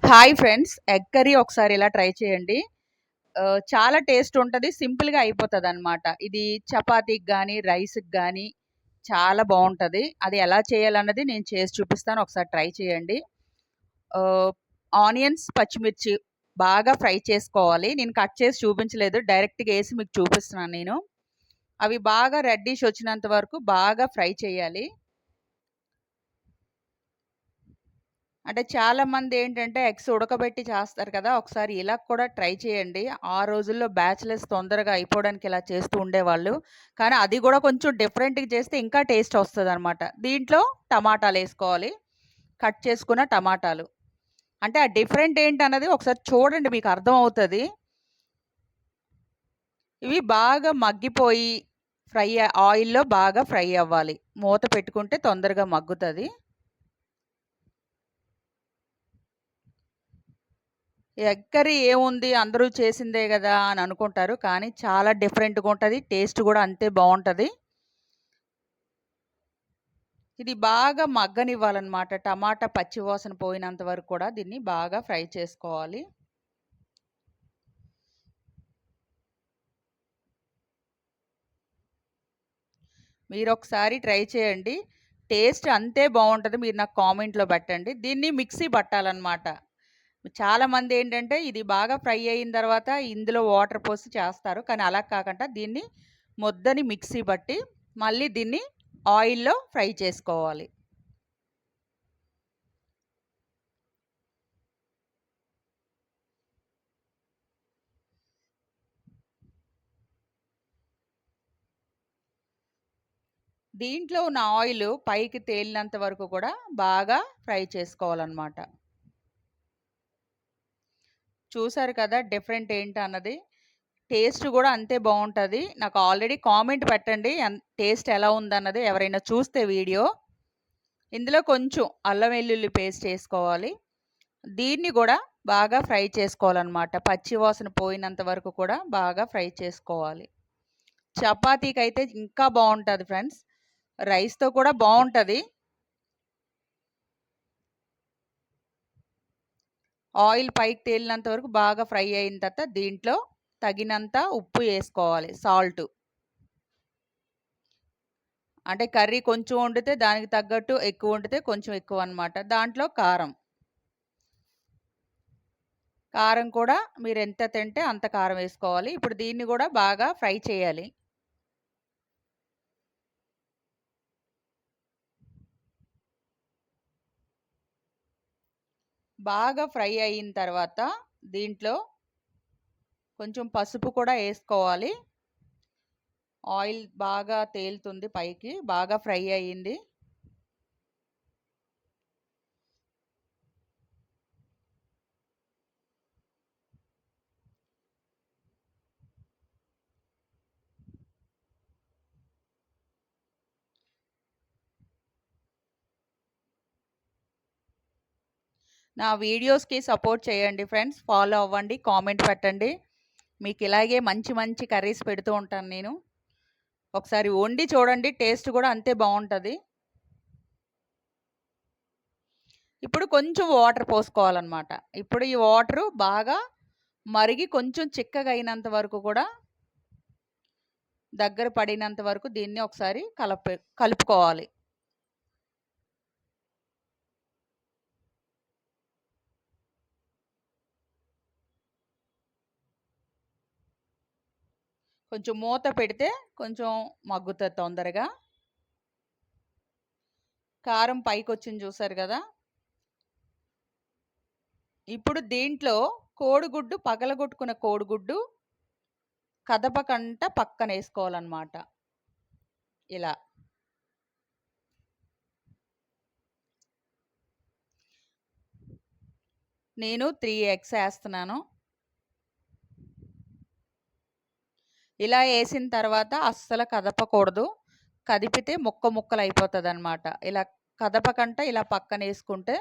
Hi friends, egg curry ఒకసారి ఇలా try చేయండి. చాలా టేస్ట్ ఉంటది. సింపుల్‌గా అయిపోతదనమాట. ఇది చపాతీకి గానీ, రైస్‌కి గానీ చాలా బావుంటది. అది ఎలా చేయాలన్నది నేను చేసి చూపిస్తాను. ఒకసారి ట్రై చేయండి. ఆహ్, ఆనియన్స్, పచ్చిమిర్చి బాగా ఫ్రై చేసుకోవాలి. నేను కట్ చేసి చూపించలేదు. డైరెక్ట్‌గా ఏసి మీకు చూపిస్తున్నాను నేను. అవి బాగా రెడ్డిష్ వచ్చినంత వరకు బాగా ఫ్రై చేయాలి. అంటే చాలామందేంటంటే ఎగ్స్ ఉడకబెట్టి చేస్తారు కదా! ఒకసారి ఇలా కూడా ట్రై చేయండి. ఆ రోజుల్లో బ్యాచిలర్స్ తొందరగా అయిపోవడానికి ఇలా చేస్తూ ఉండేవాళ్ళు. కానీ అది గూడా కొంచెం డిఫరెంట్‌గా చేస్తే ఇంకా టేస్ట్ ఒస్తదనమాట. దీంట్లో టమాటాలేసుకోవాలి. కట్ చేసుకున్న టమాటాలు. అంటే ఆ డిఫరెంట్ ఏంటన్నది ఒకసారి చూడండి, మీకు అర్థమవుతది. ఇవి బాగా మగ్గిపోయి ఆయిల్‌లో బాగా ఫ్రై అవ్వాలి. మూత పెట్టుకుంటే తొందరగా మగ్గుతది. ఎగ్ కర్రీ ఏముంది, అందరూ చేసిందే గదా అని అనుకుంటారు. కానీ చాలా డిఫరెంట్‌గా ఉంటది. టేస్ట్ గూడా అంతే బావుంటది. ఇది బాగా మగ్గనివ్వాలనమాట. టమాటా పచ్చి వాసన పోయినంత వరకు కూడా దీన్ని బాగా ఫ్రై చేసుకోవాలి. మీరొకసారి ట్రై చేయండి. టేస్ట్ అంతే బావుంటది. మీరు నాకు కామెంట్‌లో పెట్టండి. దీన్ని మిక్సీ పట్టాలనమాట. చాలామందేంటంటే ఇది బాగా ఫ్రై అయిన తర్వాత ఇందులో వాటర్ పోసి చేస్తారు. కానీ అలా కాకుండా దీన్ని ముద్దని మిక్సీ పట్టి మళ్ళీ దీన్ని ఆయిల్‌లో ఫ్రై చేసుకోవాలి. దీంట్లో ఉన్న ఆయిల్ పైకి తేలినంత వరకు కూడా బాగా ఫ్రై చేసుకోవాలనమాట. చూసారు కదా డిఫరెంట్ ఏంటన్నది. టేస్ట్ గూడా అంతే బావుంటది. నాకు ఆల్రెడీ కామెంట్ పెట్టండి. టేస్ట్ ఎలా ఉందన్నది ఎవరైనా చూస్తే వీడియో. ఇందులో కొంచెం అల్లం వెల్లుల్లి పేస్ట్ ఏసుకోవాలి. దీన్ని గూడా బాగా ఫ్రై చేసుకోవాలనమాట. పచ్చి వాసన పోయినంత వరకు కూడా బాగా ఫ్రై చేసుకోవాలి. చపాతీకైతే ఇంకా బావుంటది ఫ్రెండ్స్. రైస్‌తో కూడా బావుంటది. ఆయిల్ పైకి తేలినంత వరకు బాగా ఫ్రై అయిన తర్వాత దీంట్లో తగినంత ఉప్పు ఏసుకోవాలి. సాల్టు. అంటే కర్రీ కొంచెం వండితే దానికి తగ్గట్టు ఎక్కువ వండితే కొంచెం ఎక్కువనమాట. దాంట్లో కారం. కారం కూడా మీరెంత తింటే అంత కారం వేసుకోవాలి. ఇప్పుడు దీన్ని గూడా బాగా ఫ్రై చేయాలి. బాగా ఫ్రై అయిన తర్వాత దీంట్లో కొంచెం పసుపు కూడా ఏసుకోవాలి. ఆయిల్ బాగా తేలుతుంది పైకి. బాగా ఫ్రై అయ్యింది. నా వీడియోస్‌కి సపోర్ట్ చేయండి ఫ్రెండ్స్. ఫాలో అవ్వండి. కామెంట్ పెట్టండి. మీకు ఇలాగే మంచి మంచి కర్రీస్ పెడుతూ ఉంటాను నేను. ఒకసారి వండి చూడండి. టేస్ట్ కూడా అంతే బావుంటది. ఇప్పుడు కొంచెం వాటర్ పోసుకోవాలనమాట. ఇప్పుడు ఈ వాటరు బాగా మరిగి కొంచెం చిక్కగా అయినంత వరకు కూడా దగ్గర పడినంత వరకు దీన్ని ఒకసారి కలుపుకోవాలి. కొంచెం మూత పెడితే కొంచెం మగ్గుతది తొందరగా. కారం పైకొచ్చింది చూసారు గదా! ఇప్పుడు దీంట్లో కోడిగుడ్డు, పగలగొట్టుకున్న కోడిగుడ్డు కదపకంట పక్కనేసుకోవాలనమాట. ఇలా. నేను 3 ఎగ్స్ ఏస్తున్నాను. ఇలా ఏసిన తర్వాత అస్సలు కదపకూడదు. కదిపితే ముక్కలయిపోతదనమాట. ఇలా కదపకంట ఇలా పక్కనేసుకుంటే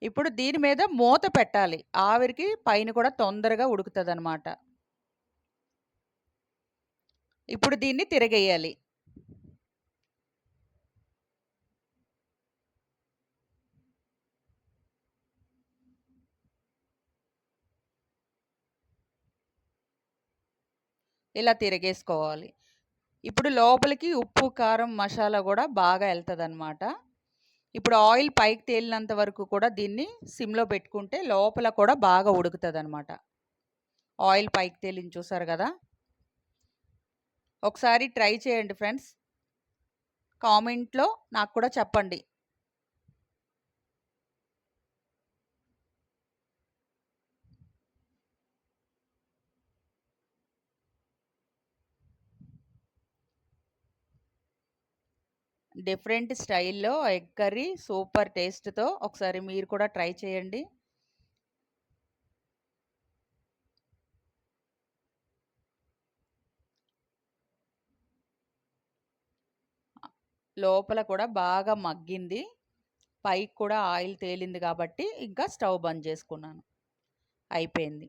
ఇప్పుడు దీని మీద మూత పెట్టాలి. ఆవిరికి పైన కూడా తొందరగా ఉడుకుతదనమాట. ఇప్పుడు దీన్ని తిరగేయాలి. ఇలా తిరగేసుకోవాలి. ఇప్పుడు లోపలికి ఉప్పు, కారం, మసాలా గూడా బాగా ఎళ్తదనమాట. ఇప్పుడు ఆయిల్ పైకి తేలినంత వరకు కూడా దీన్ని సిమ్‌లో పెట్టుకుంటే లోపల కూడా బాగా ఉడుకుతదనమాట. ఆయిల్ పైకి తేలింది చూసారు గదా! ఒకసారి ట్రై చేయండి ఫ్రెండ్స్. కామెంట్‌లో నాకు కూడా చెప్పండి. డిఫరెంట్ స్టైల్‌లో ఎగ్ కర్రీ సూపర్ టేస్ట్‌తో ఒకసారి మీరు కూడా ట్రై చేయండి. లోపల కూడా బాగా మగ్గింది. పైకి కూడా ఆయిల్ తేలింది కాబట్టి ఇంకా స్టవ్ బంద్ చేసుకున్నాను. అయిపోయింది.